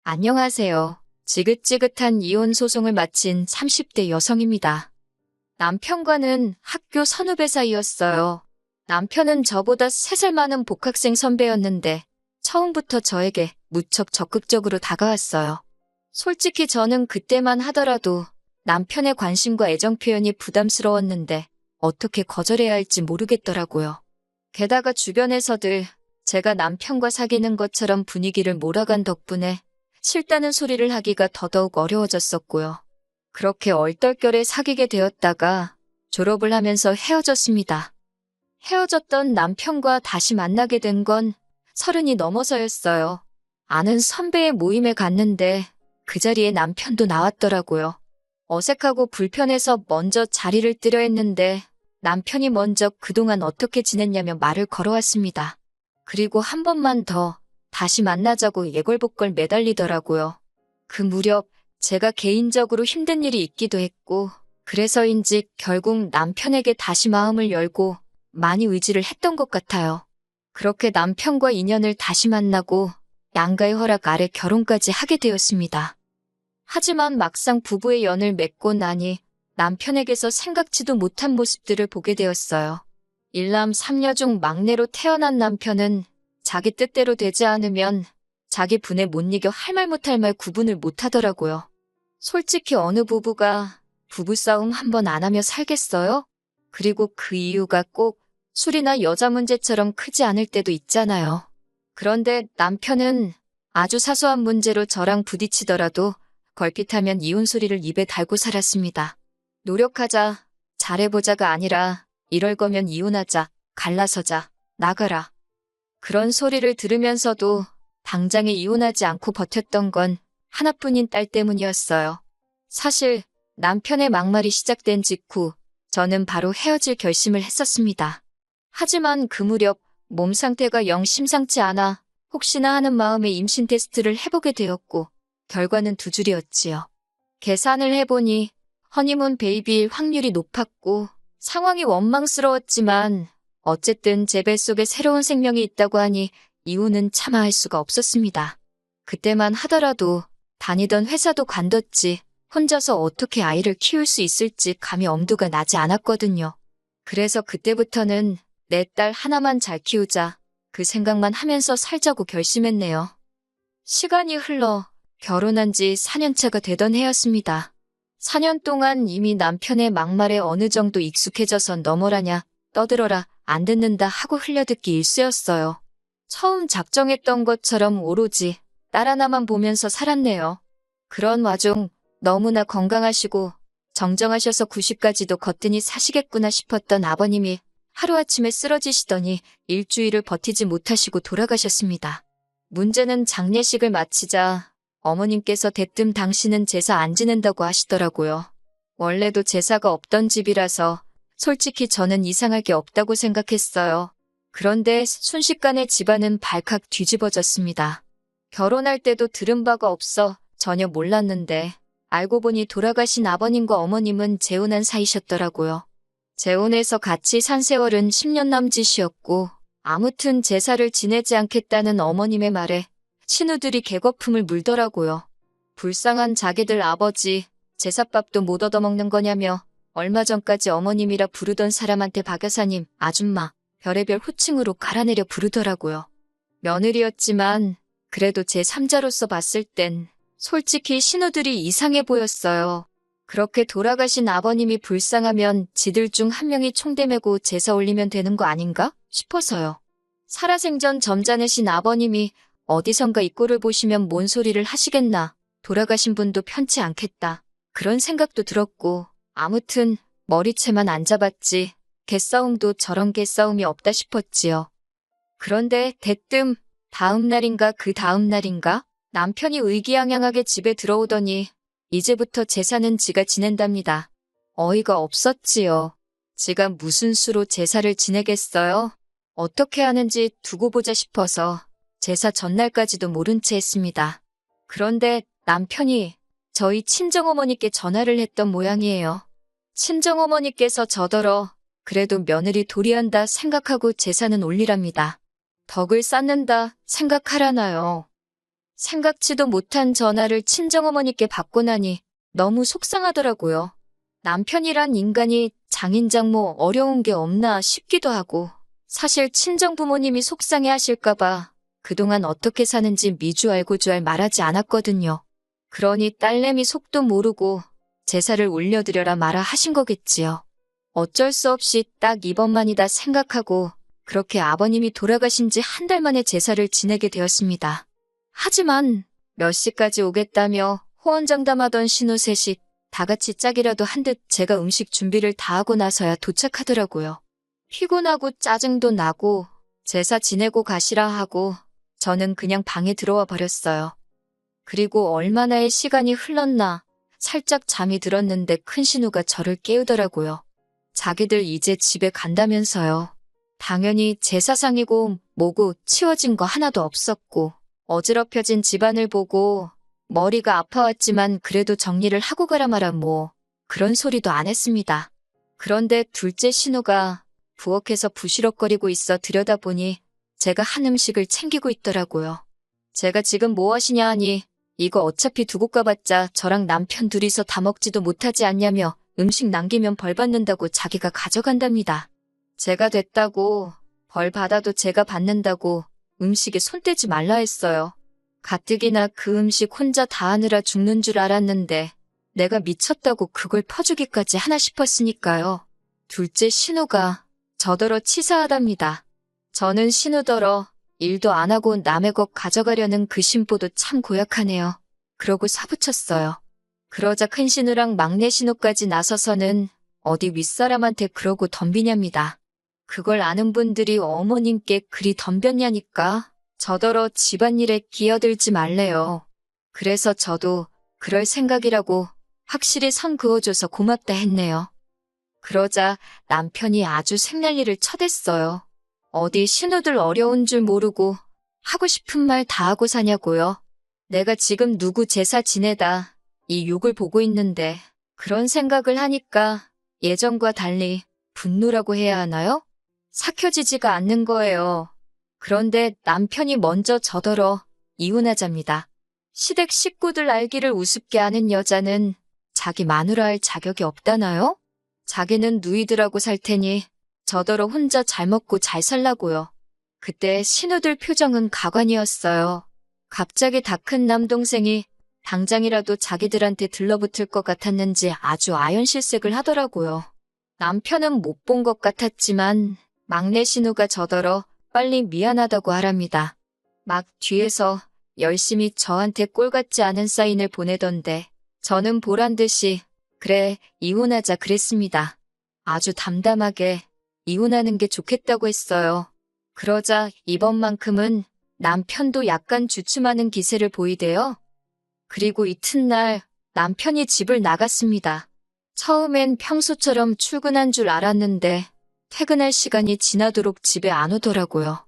안녕하세요. 지긋지긋한 이혼 소송을 마친 30대 여성입니다. 남편과는 학교 선후배 사이였어요. 남편은 저보다 3살 많은 복학생 선배였는데 처음부터 저에게 무척 적극적으로 다가왔어요. 솔직히 저는 그때만 하더라도 남편의 관심과 애정 표현이 부담스러웠는데 어떻게 거절해야 할지 모르겠더라고요. 게다가 주변에서들 제가 남편과 사귀는 것처럼 분위기를 몰아간 덕분에 싫다는 소리를 하기가 더더욱 어려워졌었고요. 그렇게 얼떨결에 사귀게 되었다가 졸업을 하면서 헤어졌습니다. 헤어졌던 남편과 다시 만나게 된 건 30이 넘어서였어요. 아는 선배의 모임에 갔는데 그 자리에 남편도 나왔더라고요. 어색하고 불편해서 먼저 자리를 뜨려 했는데 남편이 먼저 그동안 어떻게 지냈냐며 말을 걸어왔습니다. 그리고 한 번만 더 다시 만나자고 예골복걸 매달리더라고요. 그 무렵 제가 개인적으로 힘든 일이 있기도 했고 그래서인지 결국 남편에게 다시 마음을 열고 많이 의지를 했던 것 같아요. 그렇게 남편과 인연을 다시 만나고 양가의 허락 아래 결혼까지 하게 되었습니다. 하지만 막상 부부의 연을 맺고 나니 남편에게서 생각지도 못한 모습들을 보게 되었어요. 일남 3녀 중 막내로 태어난 남편은 자기 뜻대로 되지 않으면 자기 분에 못 이겨 할 말 못할 말 구분을 못하더라고요. 솔직히 어느 부부가 부부싸움 한 번 안 하며 살겠어요? 그리고 그 이유가 꼭 술이나 여자 문제처럼 크지 않을 때도 있잖아요. 그런데 남편은 아주 사소한 문제로 저랑 부딪히더라도 걸핏하면 이혼 소리를 입에 달고 살았습니다. 노력하자, 잘해보자가 아니라 이럴 거면 이혼하자, 갈라서자, 나가라. 그런 소리를 들으면서도 당장에 이혼하지 않고 버텼던 건 하나뿐인 딸 때문이었어요. 사실 남편의 막말이 시작된 직후 저는 바로 헤어질 결심을 했었습니다. 하지만 그 무렵 몸 상태가 영 심상치 않아 혹시나 하는 마음에 임신 테스트를 해보게 되었고 결과는 두 줄이었지요. 계산을 해보니 허니문 베이비일 확률이 높았고 상황이 원망스러웠지만 어쨌든 제 뱃속에 새로운 생명이 있다고 하니 이유는 차마 할 수가 없었습니다. 그때만 하더라도 다니던 회사도 관뒀지 혼자서 어떻게 아이를 키울 수 있을지 감히 엄두가 나지 않았거든요. 그래서 그때부터는 내 딸 하나만 잘 키우자 그 생각만 하면서 살자고 결심했네요. 시간이 흘러 결혼한 지 4년차가 되던 해였습니다. 4년 동안 이미 남편의 막말에 어느 정도 익숙해져서 너머라냐 떠들어라 안 듣는다 하고 흘려듣기 일쑤였어요. 처음 작정했던 것처럼 오로지 딸 하나만 보면서 살았네요. 그런 와중 너무나 건강하시고 정정하셔서 90까지도 거뜬히 사시겠구나 싶었던 아버님이 하루아침에 쓰러지시더니 일주일을 버티지 못하시고 돌아가셨습니다. 문제는 장례식을 마치자 어머님께서 대뜸 당신은 제사 안 지낸다고 하시더라고요. 원래도 제사가 없던 집이라서 솔직히 저는 이상할 게 없다고 생각했어요. 그런데 순식간에 집안은 발칵 뒤집어졌습니다. 결혼할 때도 들은 바가 없어 전혀 몰랐는데 알고 보니 돌아가신 아버님과 어머님은 재혼한 사이셨더라고요. 재혼해서 같이 산 세월은 10년 남짓이었고 아무튼 제사를 지내지 않겠다는 어머님의 말에 신우들이 개거품을 물더라고요. 불쌍한 자기들 아버지 제사밥도 못 얻어먹는 거냐며 얼마 전까지 어머님이라 부르던 사람한테 박 여사님, 아줌마, 별의별 호칭으로 갈아내려 부르더라고요. 며느리였지만 그래도 제 3자로서 봤을 땐 솔직히 신우들이 이상해 보였어요. 그렇게 돌아가신 아버님이 불쌍하면 지들 중 한 명이 총대 메고 제사 올리면 되는 거 아닌가 싶어서요. 살아생전 점잖으신 아버님이 어디선가 이 꼴을 보시면 뭔 소리를 하시겠나. 돌아가신 분도 편치 않겠다. 그런 생각도 들었고 아무튼 머리채만 안 잡았지 개싸움도 저런 개싸움이 없다 싶었지요. 그런데 대뜸 다음 날인가 그 다음 날인가 남편이 의기양양하게 집에 들어오더니 이제부터 제사는 지가 지낸답니다. 어이가 없었지요. 지가 무슨 수로 제사를 지내겠어요? 어떻게 하는지 두고 보자 싶어서 제사 전날까지도 모른 채 했습니다. 그런데 남편이 저희 친정어머니께 전화를 했던 모양이에요. 친정어머니께서 저더러 그래도 며느리 도리한다 생각하고 제사는 올리랍니다. 덕을 쌓는다 생각하라나요. 생각지도 못한 전화를 친정어머니께 받고 나니 너무 속상하더라고요. 남편이란 인간이 장인장모 어려운 게 없나 싶기도 하고, 사실 친정부모님이 속상해 하실까봐 그동안 어떻게 사는지 미주 알고 주알 말하지 않았거든요. 그러니 딸내미 속도 모르고 제사를 올려드려라 마라 하신 거겠지요. 어쩔 수 없이 딱 이번만이다 생각하고 그렇게 아버님이 돌아가신 지 한 달 만에 제사를 지내게 되었습니다. 하지만 몇 시까지 오겠다며 호언장담하던 신우 셋이 다 같이 짝이라도 한 듯 제가 음식 준비를 다 하고 나서야 도착하더라고요. 피곤하고 짜증도 나고 제사 지내고 가시라 하고 저는 그냥 방에 들어와 버렸어요. 그리고 얼마나의 시간이 흘렀나 살짝 잠이 들었는데 큰 신우가 저를 깨우더라고요. 자기들 이제 집에 간다면서요. 당연히 제사상이고 뭐고 치워진 거 하나도 없었고 어지럽혀진 집안을 보고 머리가 아파왔지만 그래도 정리를 하고 가라 마라 뭐 그런 소리도 안 했습니다. 그런데 둘째 신우가 부엌에서 부시럭거리고 있어 들여다보니 제가 한 음식을 챙기고 있더라고요. 제가 지금 뭐 하시냐 하니 이거 어차피 두고 가봤자 저랑 남편 둘이서 다 먹지도 못하지 않냐며 음식 남기면 벌 받는다고 자기가 가져간답니다. 제가 됐다고 벌 받아도 제가 받는다고 음식에 손 떼지 말라 했어요. 가뜩이나 그 음식 혼자 다 하느라 죽는 줄 알았는데 내가 미쳤다고 그걸 퍼주기까지 하나 싶었으니까요. 둘째 신우가 저더러 치사하답니다. 저는 신우더러 일도 안 하고 남의 것 가져가려는 그 심보도 참 고약하네요. 그러고 사부쳤어요. 그러자 큰 신우랑 막내 신우까지 나서서는 어디 윗사람한테 그러고 덤비냐입니다. 그걸 아는 분들이 어머님께 그리 덤볐냐니까 저더러 집안일에 끼어들지 말래요. 그래서 저도 그럴 생각이라고 확실히 선 그어줘서 고맙다 했네요. 그러자 남편이 아주 생난리를 쳐댔어요. 어디 신우들 어려운 줄 모르고 하고 싶은 말 다 하고 사냐고요. 내가 지금 누구 제사 지내다 이 욕을 보고 있는데 그런 생각을 하니까 예전과 달리 분노라고 해야 하나요? 삭혀지지가 않는 거예요. 그런데 남편이 먼저 저더러 이혼하자입니다. 시댁 식구들 알기를 우습게 하는 여자는 자기 마누라 할 자격이 없다나요? 자기는 누이들하고 살 테니 저더러 혼자 잘 먹고 잘 살라고요. 그때 신우들 표정은 가관이었어요. 갑자기 다 큰 남동생이 당장이라도 자기들한테 들러붙을 것 같았는지 아주 아연실색을 하더라고요. 남편은 못 본 것 같았지만 막내 신우가 저더러 빨리 미안하다고 하랍니다. 막 뒤에서 열심히 저한테 꼴 같지 않은 사인을 보내던데 저는 보란 듯이 그래 이혼하자 그랬습니다. 아주 담담하게 이혼하는 게 좋겠다고 했어요. 그러자 이번만큼은 남편도 약간 주춤하는 기세를 보이대요. 그리고 이튿날 남편이 집을 나갔습니다. 처음엔 평소처럼 출근한 줄 알았는데 퇴근할 시간이 지나도록 집에 안 오더라고요.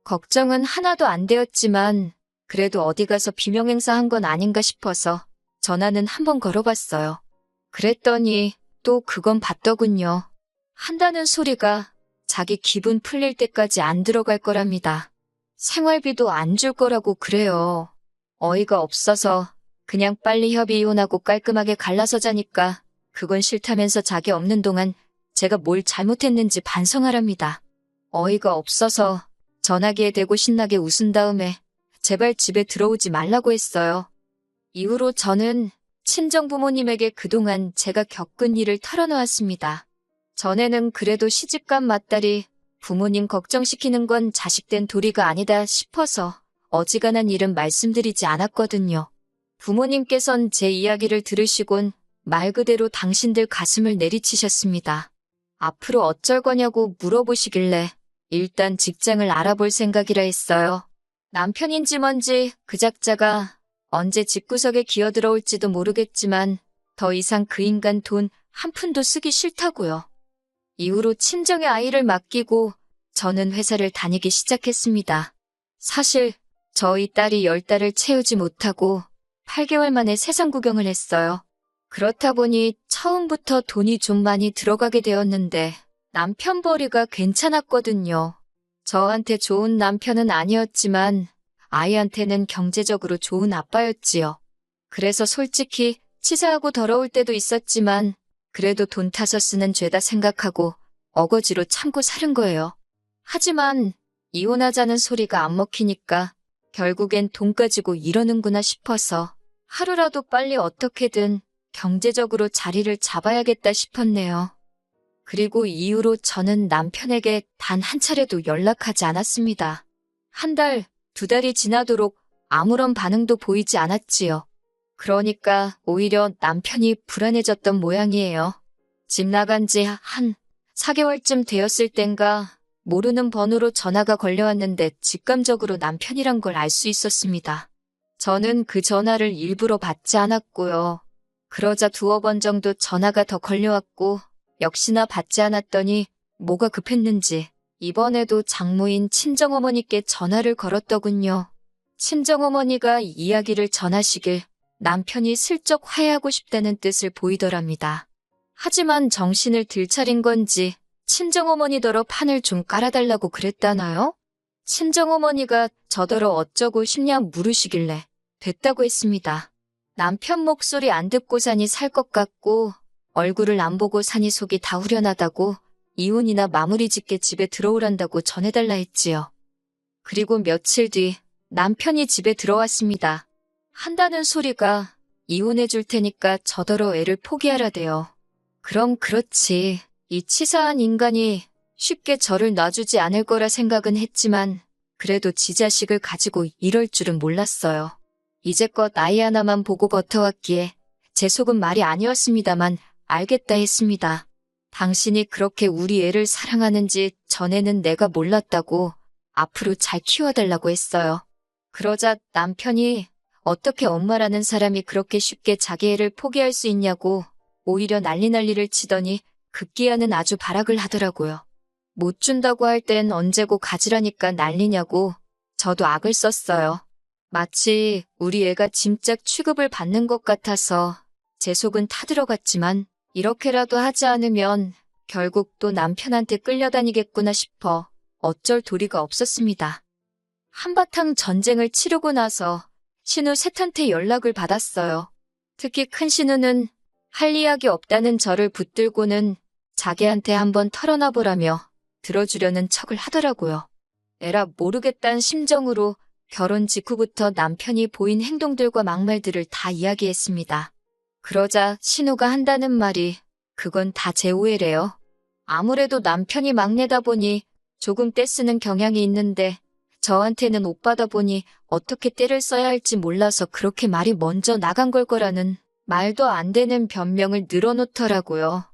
걱정은 하나도 안 되었지만 그래도 어디 가서 비명행사한 건 아닌가 싶어서 전화는 한번 걸어봤어요. 그랬더니 또 그건 봤더군요. 한다는 소리가 자기 기분 풀릴 때까지 안 들어갈 거랍니다. 생활비도 안 줄 거라고 그래요. 어이가 없어서 그냥 빨리 협의 이혼하고 깔끔하게 갈라서 자니까 그건 싫다면서 자기 없는 동안 제가 뭘 잘못했는지 반성하랍니다. 어이가 없어서 전화기에 대고 신나게 웃은 다음에 제발 집에 들어오지 말라고 했어요. 이후로 저는 친정부모님에게 그동안 제가 겪은 일을 털어놓았습니다. 전에는 그래도 시집간 맏딸이 부모님 걱정시키는 건 자식된 도리가 아니다 싶어서 어지간한 일은 말씀드리지 않았거든요. 부모님께선 제 이야기를 들으시곤 말 그대로 당신들 가슴을 내리치셨습니다. 앞으로 어쩔 거냐고 물어보시길래 일단 직장을 알아볼 생각이라 했어요. 남편인지 뭔지 그 작자가 언제 집구석에 기어들어올지도 모르겠지만 더 이상 그 인간 돈 한 푼도 쓰기 싫다고요. 이후로 친정의 아이를 맡기고 저는 회사를 다니기 시작했습니다. 사실 저희 딸이 10달을 채우지 못하고 8개월 만에 세상 구경을 했어요. 그렇다 보니 처음부터 돈이 좀 많이 들어가게 되었는데 남편 벌이가 괜찮았거든요. 저한테 좋은 남편은 아니었지만 아이한테는 경제적으로 좋은 아빠였지요. 그래서 솔직히 치사하고 더러울 때도 있었지만 그래도 돈 타서 쓰는 죄다 생각하고 어거지로 참고 살은 거예요. 하지만 이혼하자는 소리가 안 먹히니까 결국엔 돈 가지고 이러는구나 싶어서 하루라도 빨리 어떻게든 경제적으로 자리를 잡아야겠다 싶었네요. 그리고 이후로 저는 남편에게 단 한 차례도 연락하지 않았습니다. 한 달, 두 달이 지나도록 아무런 반응도 보이지 않았지요. 그러니까 오히려 남편이 불안해졌던 모양이에요. 집 나간 지 한 4개월쯤 되었을 땐가 모르는 번호로 전화가 걸려왔는데 직감적으로 남편이란 걸 알 수 있었습니다. 저는 그 전화를 일부러 받지 않았고요. 그러자 두어 번 정도 전화가 더 걸려왔고 역시나 받지 않았더니 뭐가 급했는지 이번에도 장모인 친정어머니께 전화를 걸었더군요. 친정어머니가 이야기를 전하시길 남편이 슬쩍 화해하고 싶다는 뜻을 보이더랍니다. 하지만 정신을 들차린 건지 친정어머니더러 판을 좀 깔아달라고 그랬다나요? 친정어머니가 저더러 어쩌고 싶냐 물으시길래 됐다고 했습니다. 남편 목소리 안 듣고 사니 살 것 같고 얼굴을 안 보고 사니 속이 다 후련하다고 이혼이나 마무리 짓게 집에 들어오란다고 전해달라 했지요. 그리고 며칠 뒤 남편이 집에 들어왔습니다. 한다는 소리가 이혼해 줄 테니까 저더러 애를 포기하라대요. 그럼 그렇지. 이 치사한 인간이 쉽게 저를 놔주지 않을 거라 생각은 했지만 그래도 지 자식을 가지고 이럴 줄은 몰랐어요. 이제껏 아이 하나만 보고 버텨왔기에 제 속은 말이 아니었습니다만 알겠다 했습니다. 당신이 그렇게 우리 애를 사랑하는지 전에는 내가 몰랐다고 앞으로 잘 키워달라고 했어요. 그러자 남편이 어떻게 엄마라는 사람이 그렇게 쉽게 자기 애를 포기할 수 있냐고 오히려 난리를 치더니 급기야는 아주 발악을 하더라고요. 못 준다고 할 땐 언제고 가지라니까 난리냐고 저도 악을 썼어요. 마치 우리 애가 짐짝 취급을 받는 것 같아서 제 속은 타들어갔지만 이렇게라도 하지 않으면 결국 또 남편한테 끌려다니겠구나 싶어 어쩔 도리가 없었습니다. 한바탕 전쟁을 치르고 나서 신우 셋한테 연락을 받았어요. 특히 큰 신우는 할 이야기 없다는 저를 붙들고는 자기한테 한번 털어놔보라며 들어주려는 척을 하더라고요. 에라 모르겠다는 심정으로 결혼 직후부터 남편이 보인 행동들과 막말들을 다 이야기했습니다. 그러자 신우가 한다는 말이 그건 다 제 오해래요. 아무래도 남편이 막내다 보니 조금 떼쓰는 경향이 있는데 저한테는 오빠다 보니 어떻게 떼를 써야 할지 몰라서 그렇게 말이 먼저 나간 걸 거라는 말도 안 되는 변명을 늘어놓더라고요.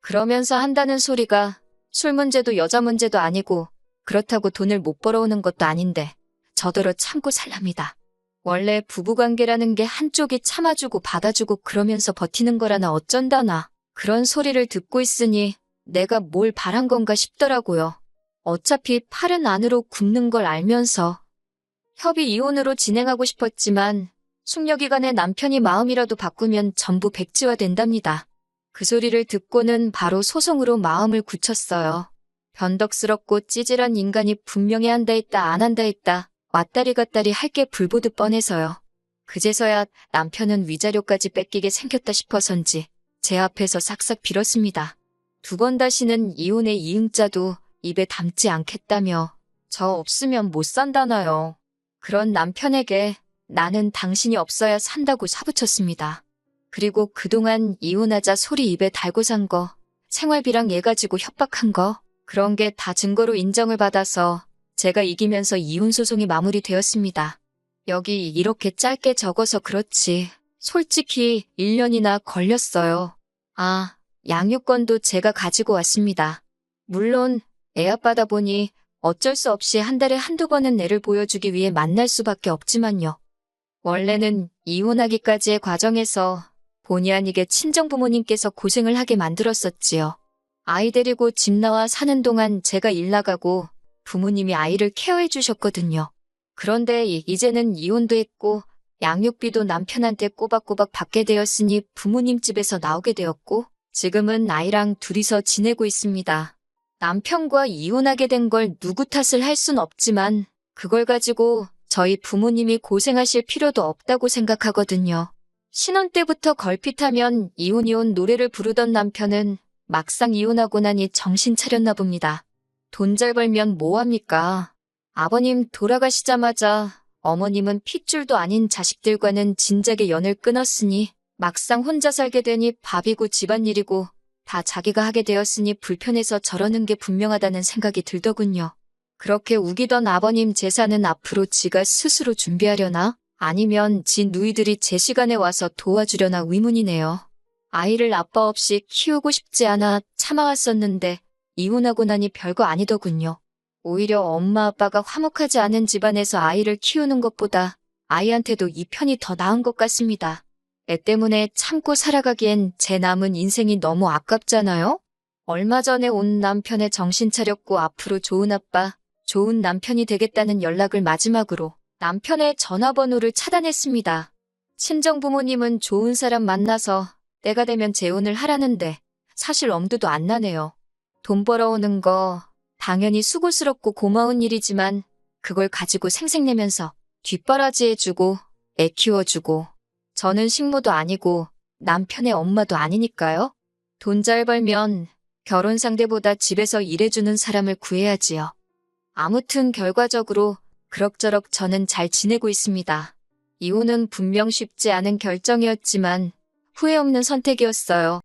그러면서 한다는 소리가 술 문제도 여자 문제도 아니고 그렇다고 돈을 못 벌어오는 것도 아닌데 저더러 참고 살랍니다. 원래 부부관계라는 게 한쪽이 참아주고 받아주고 그러면서 버티는 거라나 어쩐다나 그런 소리를 듣고 있으니 내가 뭘 바란 건가 싶더라고요. 어차피 팔은 안으로 굽는 걸 알면서 협의 이혼으로 진행하고 싶었지만 숙려기간에 남편이 마음이라도 바꾸면 전부 백지화 된답니다. 그 소리를 듣고는 바로 소송으로 마음을 굳혔어요. 변덕스럽고 찌질한 인간이 분명히 한다 했다 안 한다 했다 왔다리 갔다리 할 게 불보듯 뻔해서요. 그제서야 남편은 위자료까지 뺏기게 생겼다 싶어서인지 제 앞에서 싹싹 빌었습니다. 두 번 다시는 이혼의 이응자도 입에 담지 않겠다며 저 없으면 못 산다나요. 그런 남편에게 나는 당신이 없어야 산다고 사부쳤습니다. 그리고 그동안 이혼하자 소리 입에 달고 산 거, 생활비랑 얘 가지고 협박한 거, 그런 게 다 증거로 인정을 받아서 제가 이기면서 이혼 소송이 마무리되었습니다. 여기 이렇게 짧게 적어서 그렇지 솔직히 1년이나 걸렸어요. 아, 양육권도 제가 가지고 왔습니다. 물론 애아빠다 보니 어쩔 수 없이 한 달에 한두 번은 애를 보여주기 위해 만날 수밖에 없지만요. 원래는 이혼하기까지의 과정에서 본의 아니게 친정부모님께서 고생을 하게 만들었었지요. 아이 데리고 집 나와 사는 동안 제가 일 나가고 부모님이 아이를 케어해 주셨거든요. 그런데 이제는 이혼도 했고 양육비도 남편한테 꼬박꼬박 받게 되었으니 부모님 집에서 나오게 되었고 지금은 아이랑 둘이서 지내고 있습니다. 남편과 이혼하게 된 걸 누구 탓을 할 순 없지만 그걸 가지고 저희 부모님이 고생하실 필요도 없다고 생각하거든요. 신혼 때부터 걸핏하면 이혼 노래를 부르던 남편은 막상 이혼하고 나니 정신 차렸나 봅니다. 돈 잘 벌면 뭐합니까? 아버님 돌아가시자마자 어머님은 핏줄도 아닌 자식들과는 진작에 연을 끊었으니 막상 혼자 살게 되니 밥이고 집안일이고 다 자기가 하게 되었으니 불편해서 저러는 게 분명하다는 생각이 들더군요. 그렇게 우기던 아버님 재산은 앞으로 지가 스스로 준비하려나? 아니면 지 누이들이 제 시간에 와서 도와주려나 의문이네요. 아이를 아빠 없이 키우고 싶지 않아 참아왔었는데 이혼하고 나니 별거 아니더군요. 오히려 엄마 아빠가 화목하지 않은 집안에서 아이를 키우는 것보다 아이한테도 이 편이 더 나은 것 같습니다. 애 때문에 참고 살아가기엔 제 남은 인생이 너무 아깝잖아요? 얼마 전에 온 남편의 정신 차렸고 앞으로 좋은 아빠, 좋은 남편이 되겠다는 연락을 마지막으로 남편의 전화번호를 차단했습니다. 친정부모님은 좋은 사람 만나서 때가 되면 재혼을 하라는데 사실 엄두도 안 나네요. 돈 벌어오는 거 당연히 수고스럽고 고마운 일이지만 그걸 가지고 생색내면서 뒷바라지해주고 애 키워주고 저는 식모도 아니고 남편의 엄마도 아니니까요. 돈 잘 벌면 결혼 상대보다 집에서 일해주는 사람을 구해야지요. 아무튼 결과적으로 그럭저럭 저는 잘 지내고 있습니다. 이혼은 분명 쉽지 않은 결정이었지만 후회 없는 선택이었어요.